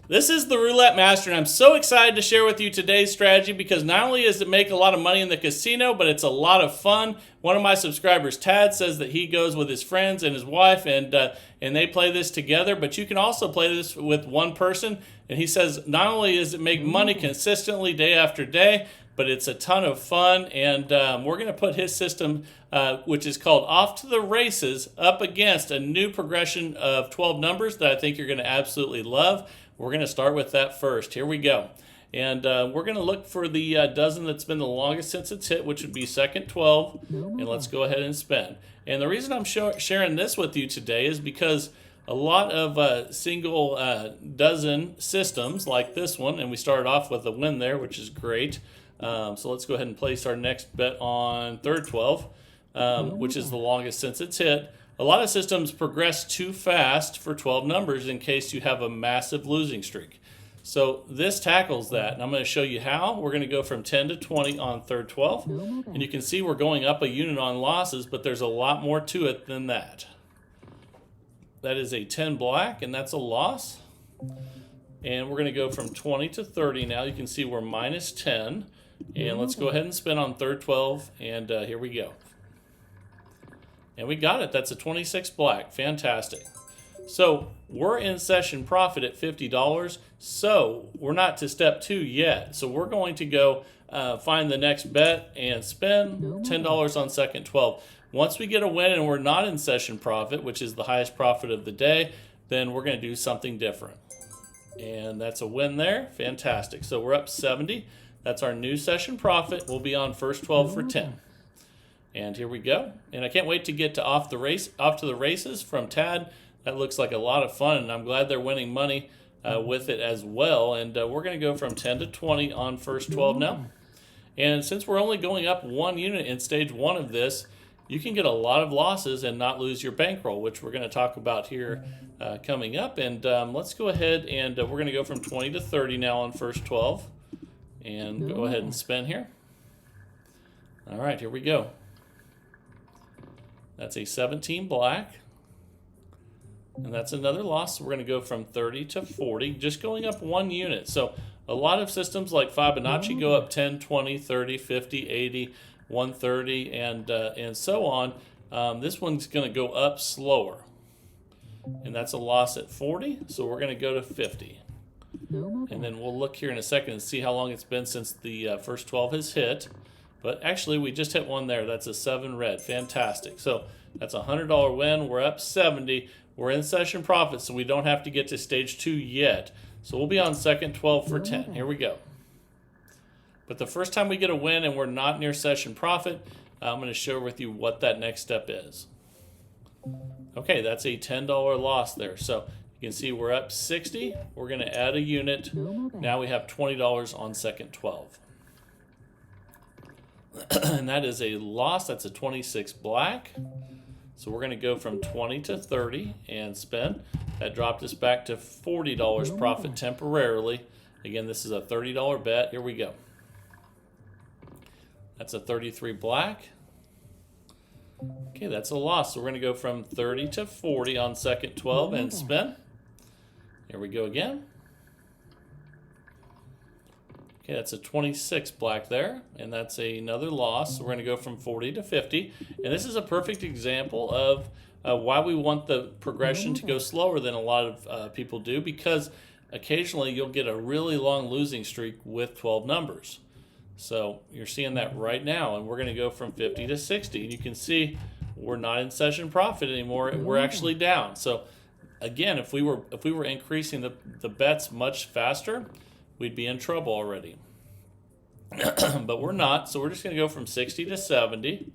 This is the Roulette Master, and I'm so excited to share with you today's strategy because not only does it make a lot of money in the casino, but it's a lot of fun. One of my subscribers, Tad, says that he goes with his friends and his wife, and they play this together. But you can also play this with one person, and he says not only does it make money consistently day after day, but it's a ton of fun, and we're going to put his system, which is called Off to the Races, up against a new progression of 12 numbers that I think you're going to absolutely love. We're going to start with that first. Here we go. And we're going to look for the dozen that's been the longest since it's hit, which would be second 12. And let's go ahead and spin. And the reason I'm sharing this with you today is because a lot of single dozen systems like this one, and we started off with a win there, which is great. So let's go ahead and place our next bet on third 12, which is the longest since it's hit. A lot of systems progress too fast for 12 numbers in case you have a massive losing streak. So this tackles that, and I'm going to show you how. We're going to go from 10 to 20 on third 12, and you can see we're going up a unit on losses, but there's a lot more to it than that. That is a 10 black, and that's a loss. And we're going to go from 20 to 30 now. You can see we're minus 10. And let's go ahead and spin on third 12, and here we go. And we got it. That's a 26 black. Fantastic. So we're in session profit at $50. So we're not to step 2 yet. So we're going to go find the next bet and spin $10 on second 12. Once we get a win and we're not in session profit, which is the highest profit of the day, then we're going to do something different. And that's a win there. Fantastic. So we're up 70. That's our new session profit. We'll be on first 12 for 10. And here we go. And I can't wait to get to off to the races from Tad. That looks like a lot of fun, and I'm glad they're winning money with it as well. And we're going to go from 10 to 20 on first 12 now. And since we're only going up 1 unit in stage 1 of this, you can get a lot of losses and not lose your bankroll, which we're going to talk about here coming up. And let's go ahead and we're going to go from 20 to 30 now on first 12. And go ahead and spin here. All right, here we go. That's a 17 black. And that's another loss. So we're going to go from 30 to 40, just going up 1 unit. So a lot of systems like Fibonacci go up 10, 20, 30, 50, 80, 130, and so on. This one's going to go up slower. And that's a loss at 40, so we're going to go to 50. And then we'll look here in a second and see how long it's been since the first 12 has hit. But actually, we just hit one there. That's a 7 red. Fantastic. So that's a $100 win. We're up 70. We're in session profit, so we don't have to get to stage 2 yet. So we'll be on second 12 for 10. Here we go. But the first time we get a win and we're not near session profit, I'm going to share with you what that next step is. Okay, that's a $10 loss there. So you can see we're up 60. We're going to add a unit. Now we have $20 on second 12. And that is a loss. That's a 26 black. So we're going to go from 20 to 30 and spin. That dropped us back to $40 profit temporarily. Again, this is a $30 bet. Here we go. That's a 33 black. Okay, that's a loss. So we're going to go from 30 to 40 on second 12 and spin. Here we go again. Okay, that's a 26 black there, and that's another loss. So we're going to go from 40 to 50. And this is a perfect example of why we want the progression to go slower than a lot of people do, because occasionally you'll get a really long losing streak with 12 numbers. So you're seeing that right now, and we're going to go from 50 to 60. And you can see we're not in session profit anymore. We're actually down. So again, if we were increasing the bets much faster, we'd be in trouble already. But we're not, so we're just going to go from 60 to 70.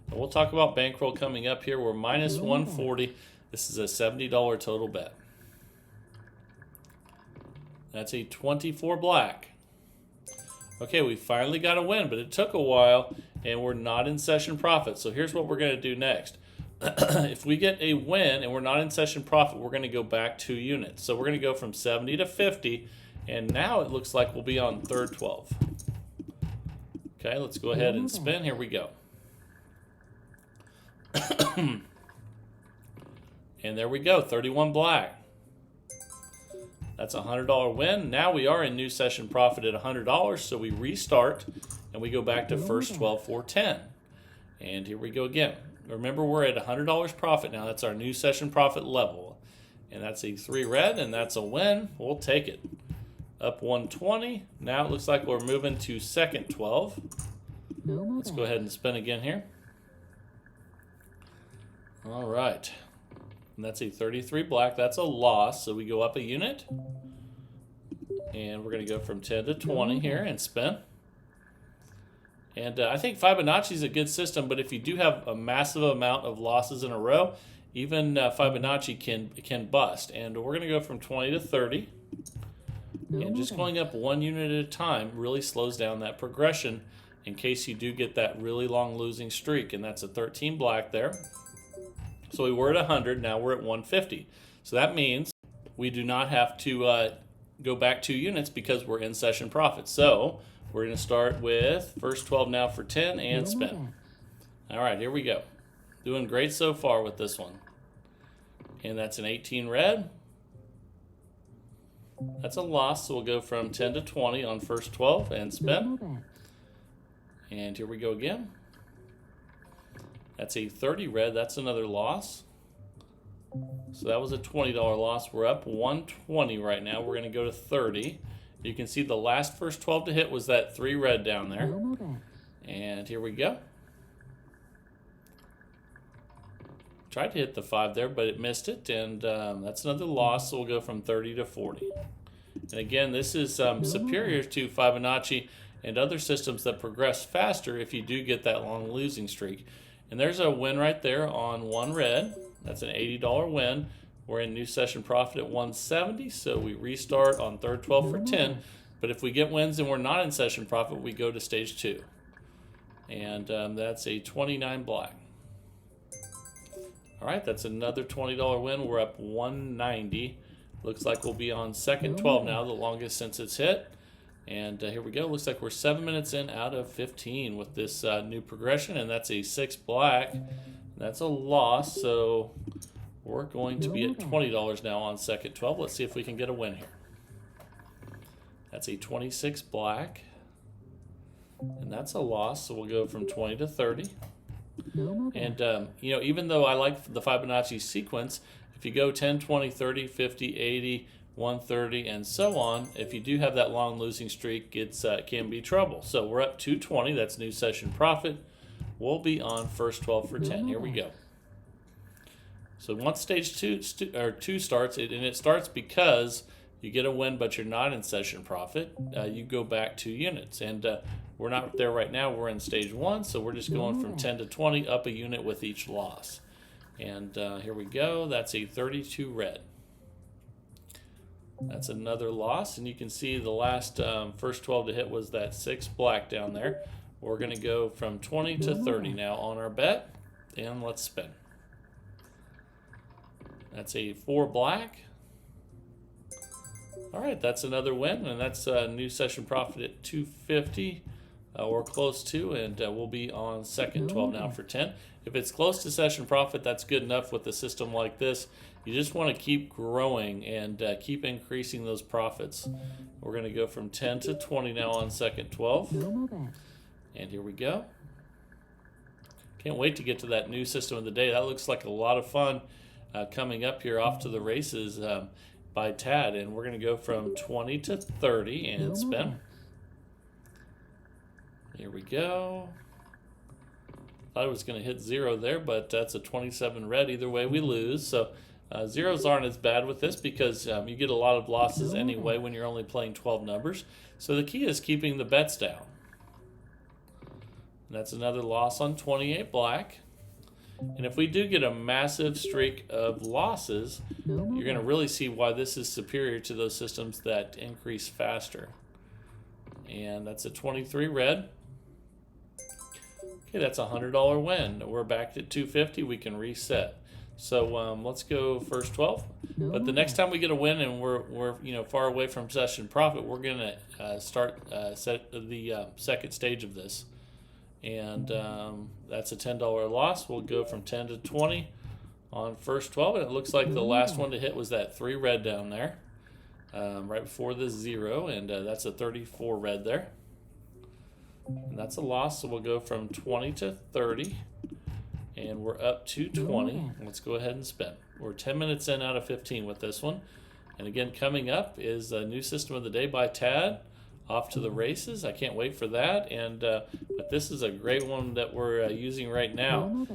And we'll talk about bankroll coming up here. We're minus 140. This is a $70 total bet. That's a 24 black. Okay, we finally got a win, but it took a while, and we're not in session profit. So here's what we're going to do next. If we get a win and we're not in session profit, we're going to go back 2 units. So we're going to go from 70 to 50, and now it looks like we'll be on third 12. Okay, let's go ahead and spin. Here we go. And there we go, 31 black. That's a $100 win. Now we are in new session profit at $100, so we restart and we go back to first 12 for 10. And here we go again. Remember, we're at $100 profit now. That's our new session profit level. And that's a 3 red, and that's a win. We'll take it. Up 120. Now it looks like we're moving to second 12. Let's go ahead and spin again here. All right. And that's a 33 black. That's a loss, so we go up a unit. And we're going to go from 10 to 20 here and spin. And I think Fibonacci is a good system, but if you do have a massive amount of losses in a row, even Fibonacci can bust. And we're going to go from 20 to 30. And just going up 1 unit at a time really slows down that progression in case you do get that really long losing streak. And that's a 13 black there. So we were at 100, now we're at 150. So that means we do not have to go back 2 units because we're in session profit. So we're going to start with first 12 now for 10 and spin. All right, here we go. Doing great so far with this one. And that's an 18 red. That's a loss, so we'll go from 10 to 20 on first 12 and spin. And here we go again. That's a 30 red. That's another loss. So that was a $20 loss. We're up 120 right now. We're going to go to 30. You can see the last first 12 to hit was that 3 red down there. And here we go. Tried to hit the 5 there, but it missed it. And that's another loss. So we'll go from 30 to 40. And again, this is superior to Fibonacci and other systems that progress faster if you do get that long losing streak. And there's a win right there on 1 red. That's an $80 win. We're in new session profit at 170, so we restart on third 12 for 10. But if we get wins and we're not in session profit, we go to stage 2. And that's a 29 black. All right, that's another $20 win. We're up 190. Looks like we'll be on second 12 now, the longest since it's hit. And here we go. Looks like we're 7 minutes in out of 15 with this new progression, and that's a 6 black. That's a loss, so we're going to be at $20 now on second 12. Let's see if we can get a win here. That's a 26 black, and that's a loss, so we'll go from 20 to 30. And, you know, even though I like the Fibonacci sequence, if you go 10, 20, 30, 50, 80, 130, and so on, if you do have that long losing streak, it can be trouble. So we're up 220. That's new session profit. We'll be on first 12 for 10. Here we go. So once stage 2 starts, and it starts because you get a win, but you're not in session profit, you go back 2 units. And we're not there right now. We're in stage 1, so we're just going from 10 to 20, up a unit with each loss. And here we go. That's a 32 red. That's another loss, and you can see the last first 12 to hit was that 6 black down there. We're going to go from 20 to 30 now on our bet, and let's spin. That's a 4 black. All right, that's another win, and that's a new session profit at 250. We're close to, and we'll be on second 12 now for 10. If it's close to session profit, that's good enough with a system like this. You just want to keep growing and keep increasing those profits. We're going to go from 10 to 20 now on second 12. And here we go. Can't wait to get to that new system of the day. That looks like a lot of fun coming up here off to the races by Tad. And we're going to go from 20 to 30 and spin. Here we go. Thought it was going to hit 0 there, but that's a 27 red. Either way, we lose. So zeros aren't as bad with this because you get a lot of losses anyway when you're only playing 12 numbers. So the key is keeping the bets down. And that's another loss on 28 black. And if we do get a massive streak of losses, you're going to really see why this is superior to those systems that increase faster. And that's a 23 red. Okay, that's a $100 win. We're back at 250. We can reset. So let's go first 12. But the next time we get a win and we're far away from session profit, we're going to start set the second stage of this. And that's a $10 loss. We'll go from 10 to 20 on first 12. And it looks like the last one to hit was that 3 red down there. right before the 0, and that's a 34 red there. And that's a loss, so we'll go from 20 to 30, and we're up to 20. Let's go ahead and spin. We're 10 minutes in out of 15 with this one. And again, coming up is a new system of the day by Tad. Off to the races. I can't wait for that. And but this is a great one that we're using right now.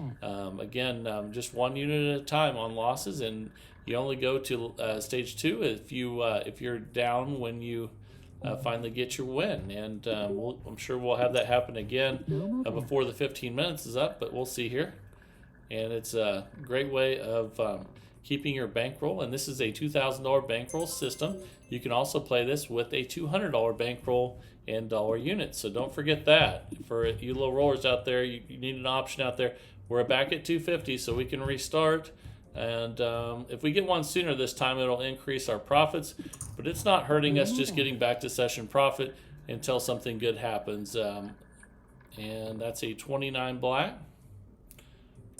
Again, just 1 unit at a time on losses, and you only go to stage 2 if you're down when you finally get your win. And I'm sure we'll have that happen again before the 15 minutes is up, but we'll see here. And it's a great way of keeping your bankroll, and this is a $2,000 bankroll system. You can also play this with a $200 bankroll and dollar units, so don't forget that. For you low rollers out there, you need an option out there. We're back at 250, so we can restart, and if we get one sooner this time, it'll increase our profits, but it's not hurting us just getting back to session profit until something good happens. And that's a 29 black.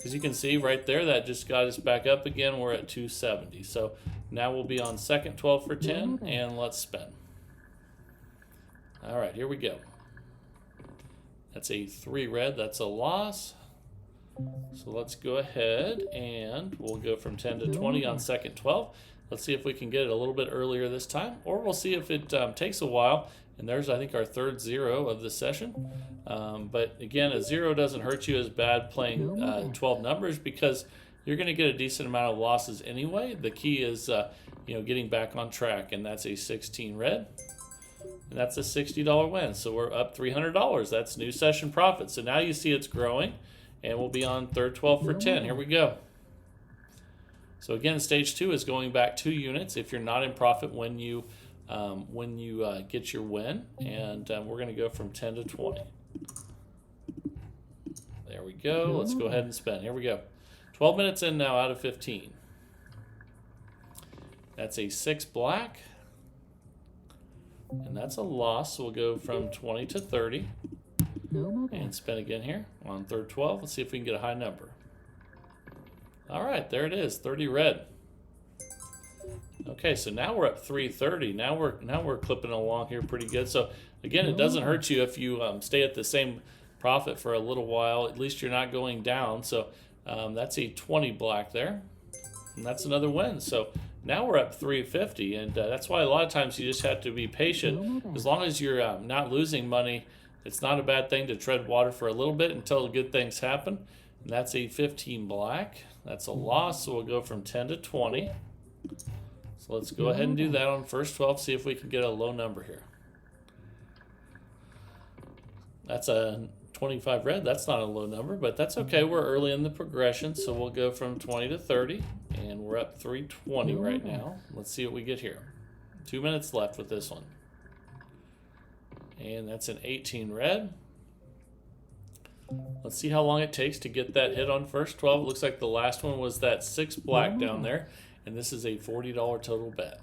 As you can see right there, that just got us back up again. We're at 270. So now we'll be on second 12 for 10, and let's spin. All right, here we go. That's a 3 red. That's a loss. So let's go ahead and we'll go from 10 to 20 on second 12. Let's see if we can get it a little bit earlier this time, or we'll see if it takes a while. And there's, I think, our third 0 of the session. But again, a 0 doesn't hurt you as bad playing 12 numbers, because you're going to get a decent amount of losses anyway. The key is getting back on track, and that's a 16 red. And that's a $60 win. So we're up $300. That's new session profit. So now you see it's growing, and we'll be on third 12 for 10. Here we go. So again, stage 2 is going back 2 units if you're not in profit when you get your win, and we're going to go from 10 to 20. There we go. Let's go ahead and spin. Here we go. 12 minutes in now out of 15. That's a 6 black, and that's a loss. So we'll go from 20 to 30 and spin again here on third 12. Let's see if we can get a high number. All right, there it is, 30 red. Okay, so now we're up 330. Now we're clipping along here pretty good. So again, it doesn't hurt you if you stay at the same profit for a little while. At least you're not going down. So that's a 20 black there, and that's another win. So now we're up 350, and that's why a lot of times you just have to be patient. As long as you're not losing money, it's not a bad thing to tread water for a little bit until good things happen. And that's a 15 black. That's a loss. So we'll go from 10 to 20. So let's go ahead and do that on first 12, see if we can get a low number here. That's a 25 red. That's not a low number, but that's okay. We're early in the progression, so we'll go from 20 to 30, and we're up 320 right now. Let's see what we get here. 2 minutes left with this one. And that's an 18 red. Let's see how long it takes to get that hit on first 12. It looks like the last one was that 6 black down there. And this is a $40 total bet.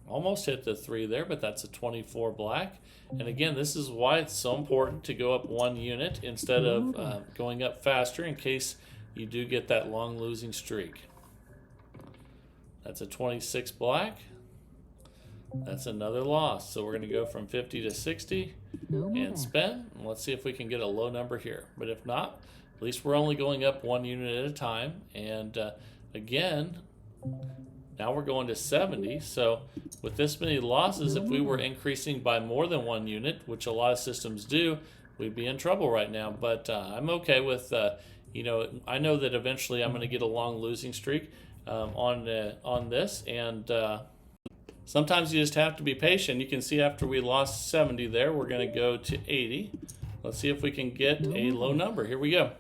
Almost hit the 3 there, but that's a 24 black. And again, this is why it's so important to go up 1 unit instead of going up faster in case you do get that long losing streak. That's a 26 black. That's another loss. So we're going to go from 50 to 60 and spin. And let's see if we can get a low number here. But if not, at least we're only going up 1 unit at a time. And again, now we're going to 70. So with this many losses, if we were increasing by more than 1 unit, which a lot of systems do, we'd be in trouble right now. But I'm okay with, I know that eventually I'm going to get a long losing streak on this. And sometimes you just have to be patient. You can see after we lost 70 there, we're going to go to 80. Let's see if we can get a low number. Here we go.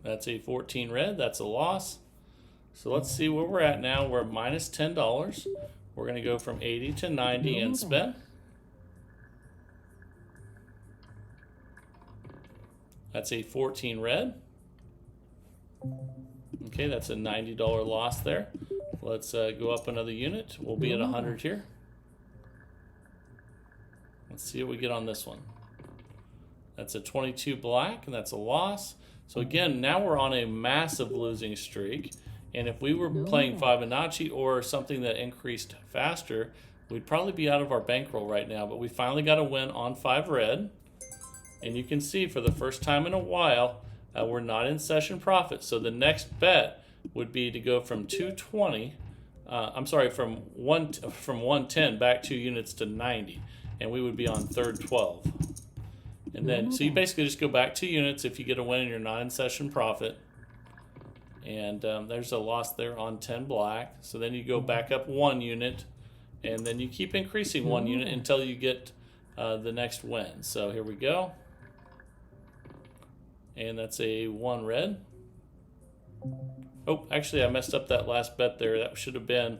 That's a 14 red. That's a loss. So let's see where we're at now. We're at minus $10. We're going to go from 80 to 90 and spin. That's a 14 red. Okay, that's a $90 loss there. Let's go up another unit. We'll be at 100 here. Let's see what we get on this one. That's a 22 black, and that's a loss. So again, now we're on a massive losing streak. And if we were playing Fibonacci or something that increased faster, we'd probably be out of our bankroll right now. But we finally got a win on 5 red. And you can see for the first time in a while, we're not in session profit. So the next bet would be to go from 220, from 110 back 2 units to 90. And we would be on third 12. And then, so you basically just go back 2 units if you get a win and you're not in session profit. And there's a loss there on 10 black. So then you go back up 1 unit. And then you keep increasing 1 unit until you get the next win. So here we go. And that's a 1 red. Oh, actually I messed up that last bet there. That should have been,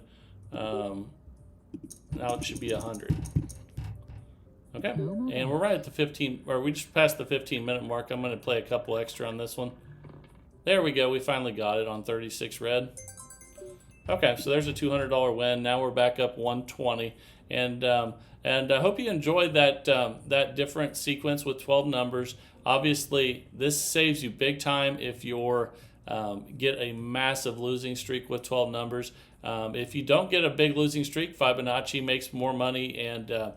now it should be 100. Okay, and we're right at the 15, or we just passed the 15-minute mark. I'm going to play a couple extra on this one. There we go. We finally got it on 36 red. Okay, so there's a $200 win. Now we're back up 120, and I hope you enjoyed that that different sequence with 12 numbers. Obviously, this saves you big time if you're get a massive losing streak with 12 numbers. If you don't get a big losing streak, Fibonacci makes more money and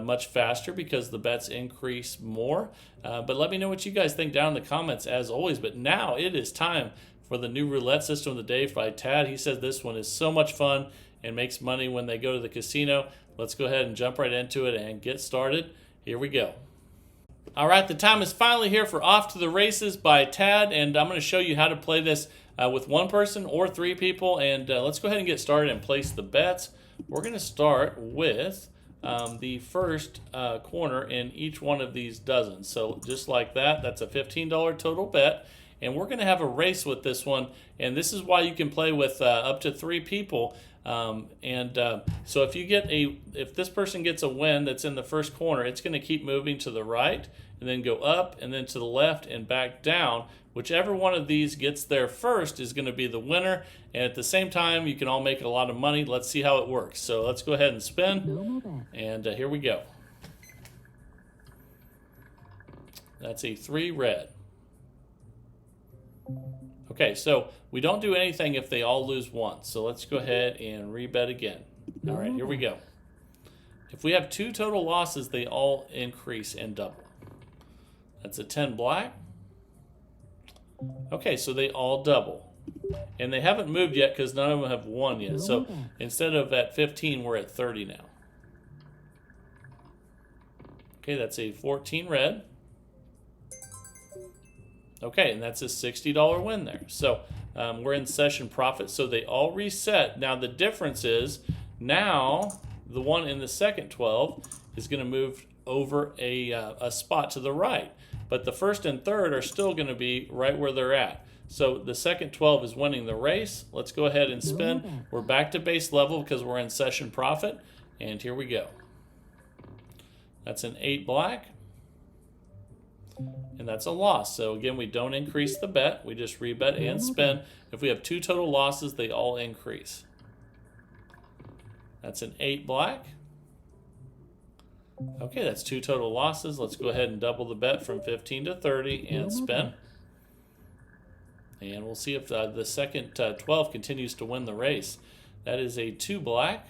much faster because the bets increase more. But let me know what you guys think down in the comments as always. But now it is time for the new roulette system of the day by Tad. He says this one is so much fun and makes money when they go to the casino. Let's go ahead and jump right into it and get started. Here we go. All right, the time is finally here for Off to the Races by Tad, and I'm going to show you how to play this with 1 person or 3 people. And let's go ahead and get started and place the bets. We're going to start with the first corner in each one of these dozens. So just like that, that's a $15 total bet. And we're going to have a race with this one. And this is why you can play with up to 3 people. So if this person gets a win that's in the first corner, it's going to keep moving to the right and then go up and then to the left and back down. Whichever one of these gets there first is going to be the winner. And at the same time, you can all make a lot of money. Let's see how it works. So let's go ahead and spin. And here we go. That's a 3 red. Okay, so we don't do anything if they all lose once. So let's go ahead and rebet again. All right, here we go. If we have 2 total losses, they all increase and double. That's a 10 black. Okay, so they all double. And they haven't moved yet because none of them have won yet. So instead of at 15, we're at 30 now. Okay, that's a 14 red. Okay, and that's a $60 win there. So we're in session profit, so they all reset. Now the difference is now the one in the second 12 is going to move over a spot to the right. But the first and third are still going to be right where they're at. So the second 12 is winning the race. Let's go ahead and spin. We're back to base level because we're in session profit. And here we go. That's an 8 black. And that's a loss. So again, we don't increase the bet. We just rebet and spin. If we have 2 total losses, they all increase. That's an 8 black. Okay, that's 2 total losses. Let's go ahead and double the bet from 15 to 30 and spin. And we'll see if the second 12 continues to win the race. That is a 2 black.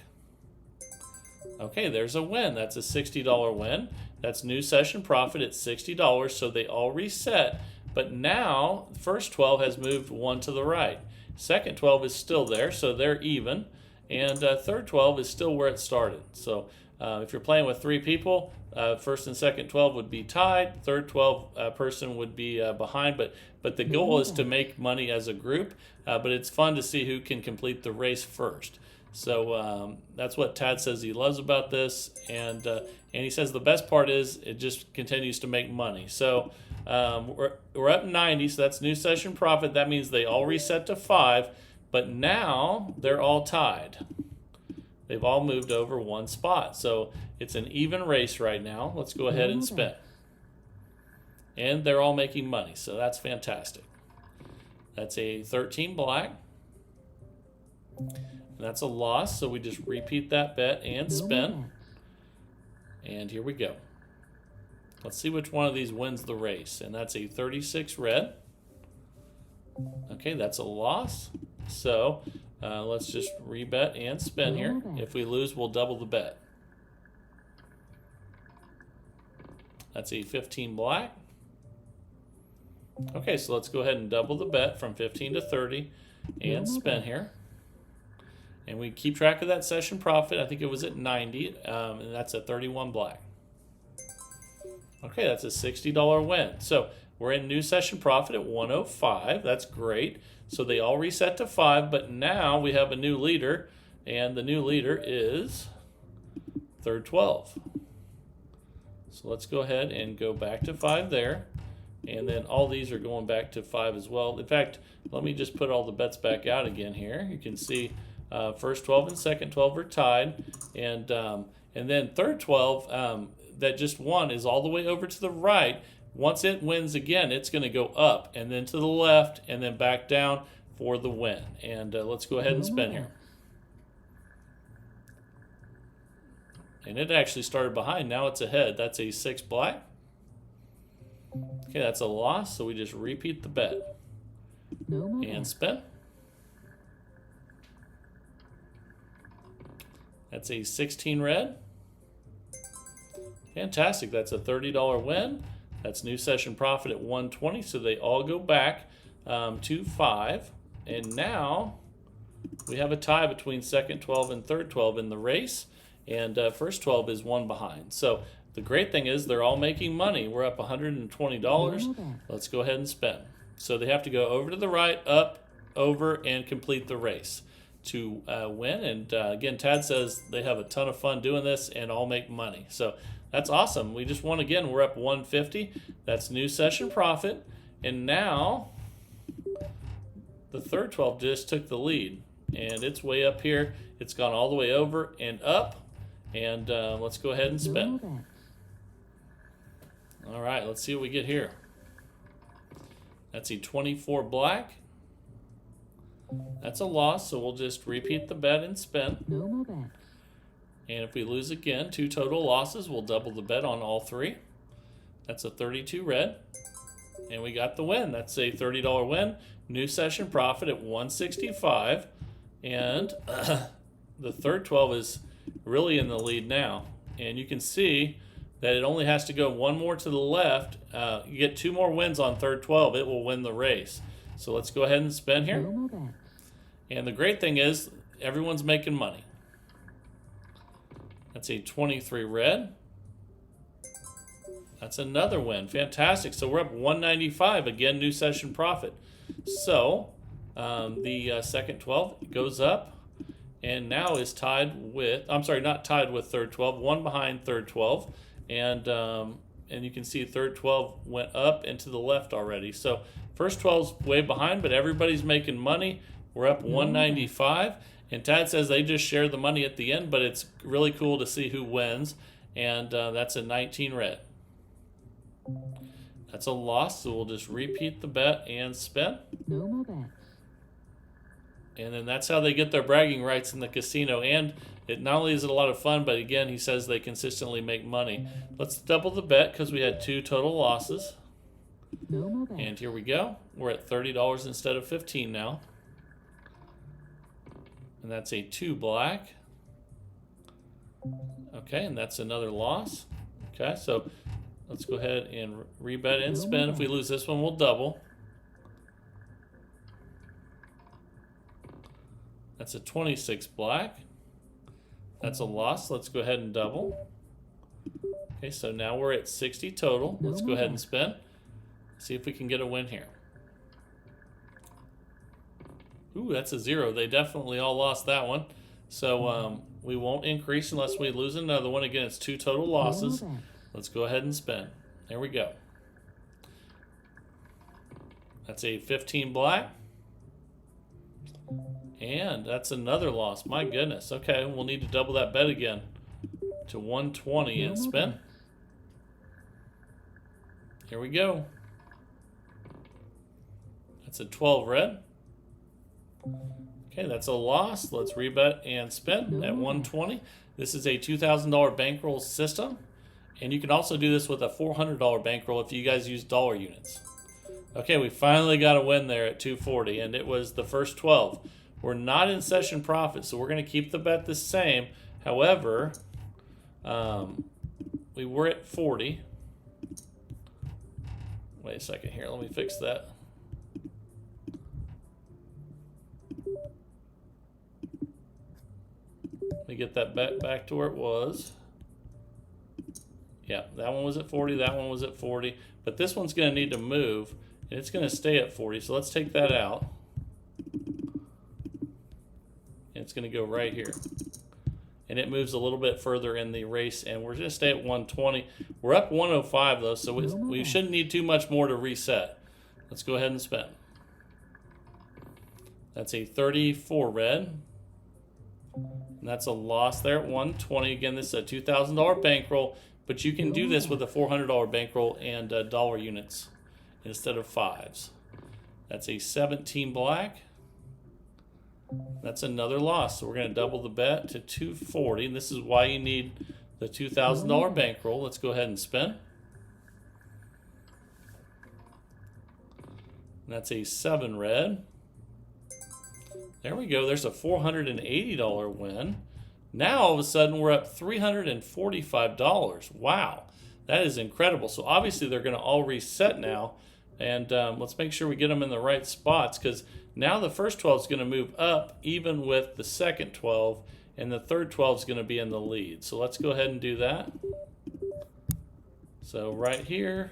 Okay, there's a win. That's a $60 win. That's new session profit at $60, so they all reset. But now, first 12 has moved 1 to the right. Second 12 is still there, so they're even. And third 12 is still where it started. So if you're playing with 3 people, first and second 12 would be tied. Third 12 person would be behind. But the goal is to make money as a group. But it's fun to see who can complete the race first. So that's what Tad says he loves about this, and he says the best part is it just continues to make money. So we're up 90, so that's new session profit. That means they all reset to 5, but now they're all tied. They've all moved over 1 spot, so it's an even race right now. Let's go ahead and spin. And they're all making money, so that's fantastic. That's a 13 black. That's a loss, so we just repeat that bet and spin. And here we go. Let's see which one of these wins the race. And that's a 36 red. Okay, that's a loss. So let's just rebet and spin here. If we lose, we'll double the bet. That's a 15 black. Okay, so let's go ahead and double the bet from 15 to 30 and spin here. And we keep track of that session profit. I think it was at 90, and that's a 31 black. Okay, that's a $60 win. So we're in new session profit at 105. That's great. So they all reset to 5, but now we have a new leader, and the new leader is third 12. So let's go ahead and go back to 5 there. And then all these are going back to 5 as well. In fact, let me just put all the bets back out again here. You can see first 12 and second 12 are tied. And then third 12 that just won is all the way over to the right. Once it wins again, it's going to go up and then to the left and then back down for the win. And let's go ahead and spin here. And it actually started behind. Now it's ahead. That's a 6 black. Okay, that's a loss, so we just repeat the bet. And spin. That's a 16 red. Fantastic. That's a $30 win. That's new session profit at 120, so they all go back to 5. And now we have a tie between second 12 and third 12 in the race, and first 12 is one behind. So the great thing is they're all making money. We're up $120. Let's go ahead and spin. So they have to go over to the right, up, over, and complete the race to win. And again, Tad says they have a ton of fun doing this and all make money. So that's awesome. We just won again. We're up 150. That's new session profit. And now the third 12 just took the lead. And it's way up here. It's gone all the way over and up. And let's go ahead and spin. All right, let's see what we get here. That's a 24 black. That's a loss, so we'll just repeat the bet and spin. And if we lose again, 2 total losses, we'll double the bet on all 3. That's a 32 red. And we got the win. That's a $30 win. New session profit at 165. And the third 12 is really in the lead now. And you can see that it only has to go one more to the left. You get 2 more wins on third 12, it will win the race. So let's go ahead and spin here. And the great thing is everyone's making money. That's a 23 red. That's another win. Fantastic. So we're up 195. Again, new session profit. So the second 12 goes up and now is tied with, I'm sorry, not tied with third 12, one behind third 12. And you can see third 12 went up and to the left already. So first 12's way behind, but everybody's making money. We're up 195. And Tad says they just share the money at the end, but it's really cool to see who wins. And that's a 19 red. That's a loss, so we'll just repeat the bet and spin. And then that's how they get their bragging rights in the casino. And it not only is it a lot of fun, but again, he says they consistently make money. Let's double the bet because we had 2 total losses. And here we go. We're at $30 instead of 15 now. And that's a 2 black. Okay, and that's another loss. Okay, so let's go ahead and rebet and spin. If we lose this one, we'll double. That's a 26 black. That's a loss. Let's go ahead and double. Okay, so now we're at 60 total. Let's go ahead and spin. See if we can get a win here. Ooh, that's a 0. They definitely all lost that one. So we won't increase unless we lose another one. Again, it's 2 total losses. Let's go ahead and spin. There we go. That's a 15 black. And that's another loss. My goodness. Okay, we'll need to double that bet again to 120 and spin. Here we go. That's a 12 red. Okay, that's a loss. Let's rebet and spin at 120. This is a $2,000 bankroll system. And you can also do this with a $400 bankroll if you guys use dollar units. Okay, we finally got a win there at 240, and it was the first 12. We're not in session profit, so we're going to keep the bet the same. However, we were at 40. Wait a second here. Let me fix that. Let me get that bet back to where it was. Yeah, that one was at 40. That one was at 40. But this one's going to need to move, and it's going to stay at 40. So let's take that out. And it's going to go right here. And it moves a little bit further in the race, and we're going to stay at 120. We're up 105 though, so we shouldn't need too much more to reset. Let's go ahead and spin. That's a 34 red. And that's a loss there at 120. Again, this is a $2,000 bankroll, but you can do this with a $400 bankroll and dollar units instead of fives. That's a 17 black. That's another loss. So we're going to double the bet to 240. And this is why you need the $2,000 bankroll. Let's go ahead and spin. And that's a 7 red. There we go. There's a $480 win. Now all of a sudden we're up $345. Wow, that is incredible. So obviously they're going to all reset now. And let's make sure we get them in the right spots, because now the first 12 is going to move up even with the second 12, and the third 12 is going to be in the lead. So let's go ahead and do that. So right here,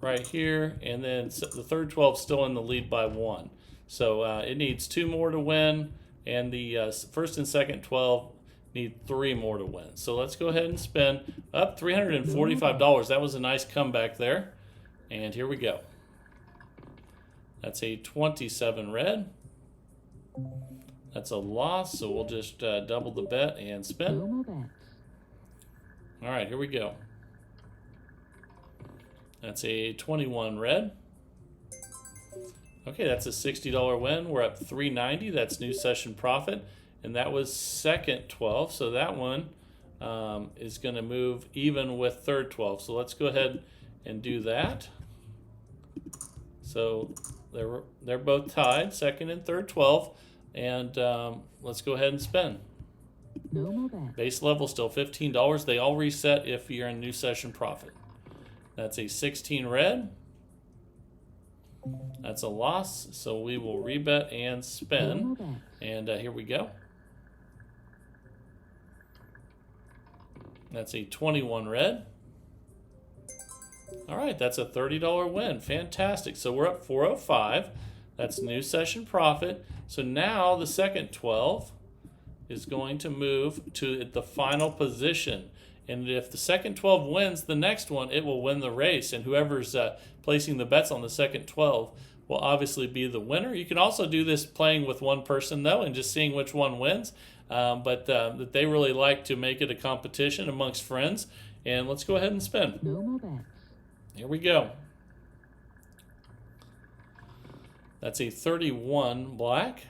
and then the third 12 is still in the lead by 1. So it needs 2 more to win, and the first and second 12 need 3 more to win. So let's go ahead and spin. Up $345. That was a nice comeback there. And here we go. That's a 27 red. That's a loss, so we'll just double the bet and spin. All right, here we go. That's a 21 red. Okay, that's a $60 win. We're up $390. That's new session profit. And that was second 12. So that one is going to move even with third 12. So let's go ahead and do that. So they're both tied, second and third 12. And let's go ahead and spin. No more bet. Base level still $15. They all reset if you're in new session profit. That's a 16 red. That's a loss, so we will rebet and spin. And here we go. That's a 21 red. All right, that's a $30 win. Fantastic. So we're up 405. That's new session profit. So now the second 12 is going to move to the final position. And if the second 12 wins the next one, it will win the race. And whoever's placing the bets on the second 12 will obviously be the winner. You can also do this playing with one person, though, and just seeing which one wins. But that they really like to make it a competition amongst friends. And let's go ahead and spin. No more bets. Here we go. That's a 31 black.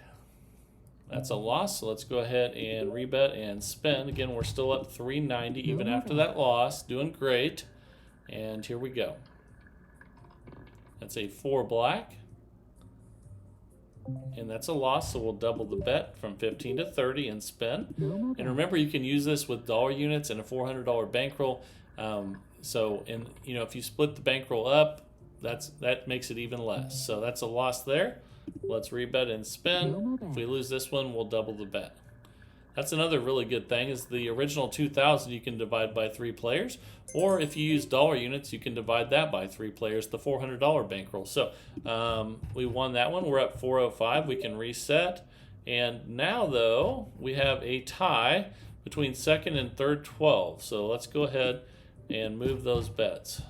That's a loss, so let's go ahead and rebet and spin. Again, we're still up $390 even after that loss. Doing great. And here we go. That's a 4 black. And that's a loss, so we'll double the bet from 15 to 30 and spin. And remember, you can use this with dollar units and a $400 bankroll. If you split the bankroll up, that makes it even less. So that's a loss there. Let's rebet and spin. If we lose this one, we'll double the bet. That's another really good thing, is the original 2,000 you can divide by 3 players, or if you use dollar units, you can divide that by 3 players, the $400 bankroll. So we won that one. We're up 405. We can reset. And now, though, we have a tie between second and third 12. So let's go ahead and move those bets.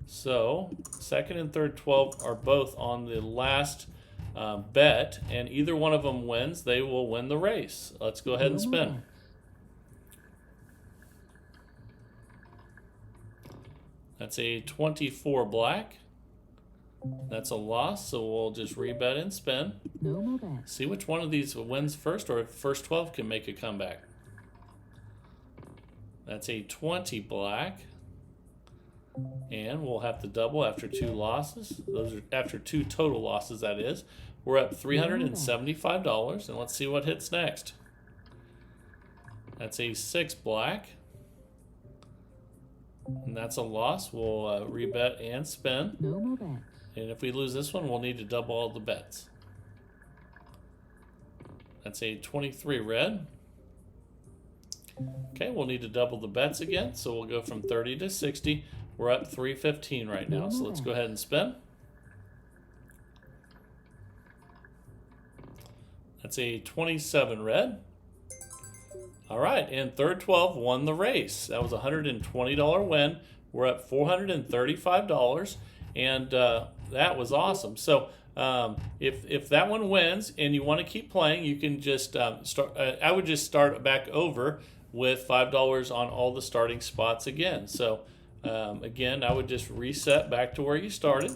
So second and third 12 are both on the last bet, and either one of them wins, they will win the race. Let's go ahead and spin. That's a 24 black. That's a loss, so we'll just rebet and spin. No more bets. See which one of these wins first, or if first 12 can make a comeback. That's a 20 black. And we'll have to double after 2 losses. Those are after 2 total losses, that is. We're up $375, and let's see what hits next. That's a 6 black. And that's a loss. We'll rebet and spin. No more bets. And if we lose this one, we'll need to double all the bets. That's a 23 red. Okay, we'll need to double the bets again. So we'll go from 30 to 60. We're up 315 right now. So let's go ahead and spin. That's a 27 red. All right, and third 12 won the race. That was a $120 win. We're up $435, and that was awesome. So if that one wins and you want to keep playing, you can just start. I would just start back over with $5 on all the starting spots again. So again, I would just reset back to where you started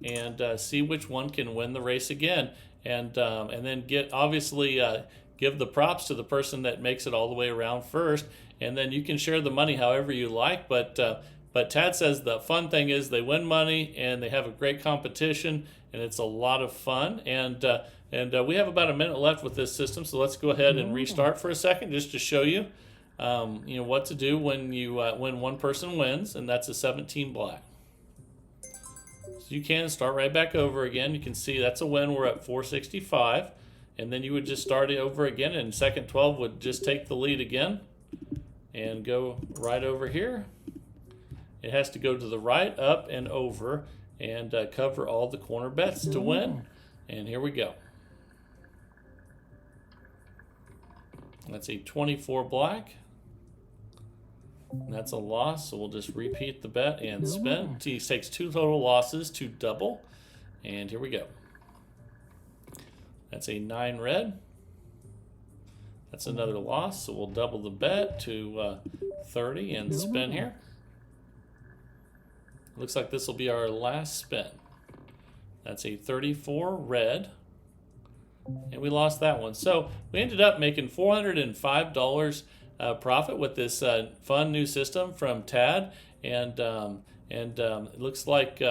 and see which one can win the race again, and then give the props to the person that makes it all the way around first, and then you can share the money however you like. But Tad says the fun thing is they win money and they have a great competition, and it's a lot of fun. And we have about a minute left with this system, so let's go ahead and restart for a second just to show you, what to do when when one person wins, and that's a 17 black. So you can start right back over again. You can see that's a win. We're at 465. And then you would just start it over again, and second 12 would just take the lead again and go right over here. It has to go to the right, up, and over, and cover all the corner bets to win. And here we go. That's a 24 black. And that's a loss, so we'll just repeat the bet and spin. He takes 2 total losses to double. And here we go. That's a 9 red. That's another loss, so we'll double the bet to 30 and spin here. Looks like this will be our last spin. That's a 34 red. And we lost that one. So we ended up making $405 profit with this fun new system from Tad. And it looks like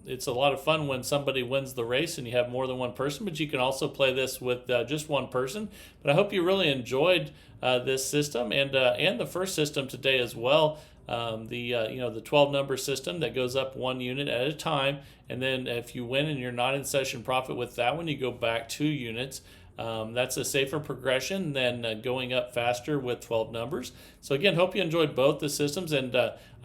it's a lot of fun when somebody wins the race and you have more than one person, but you can also play this with just one person. But I hope you really enjoyed this system and the first system today as well. The 12 number system that goes up 1 unit at a time, and then if you win and you're not in session profit with that one, you go back 2 units. That's a safer progression than going up faster with 12 numbers. So again, hope you enjoyed both the systems, and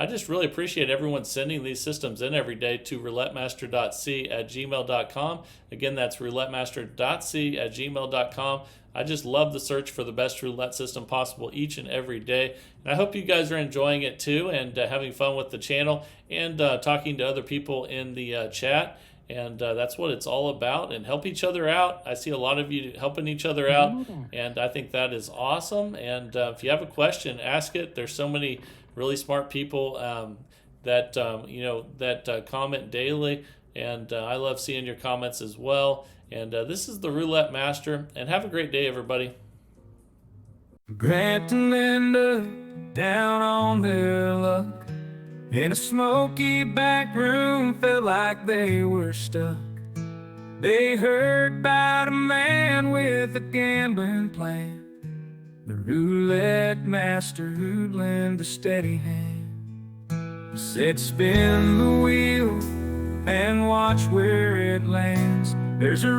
I just really appreciate everyone sending these systems in every day to roulettemaster.c@gmail.com. Again, that's roulettemaster.c@gmail.com. I just love the search for the best roulette system possible each and every day, and I hope you guys are enjoying it too, and having fun with the channel, and talking to other people in the chat. And that's what it's all about, and help each other out. I see a lot of you helping each other out, and I think that is awesome. And if you have a question, ask it. There's so many really smart people that comment daily, and I love seeing your comments as well. And this is the Roulette Master, and have a great day, everybody. Grant and Linda down on their luck. In a smoky back room, felt like they were stuck. They heard about a man with a gambling plan, the roulette master who'd lend a steady hand. He said, spin the wheel and watch where it lands. There's a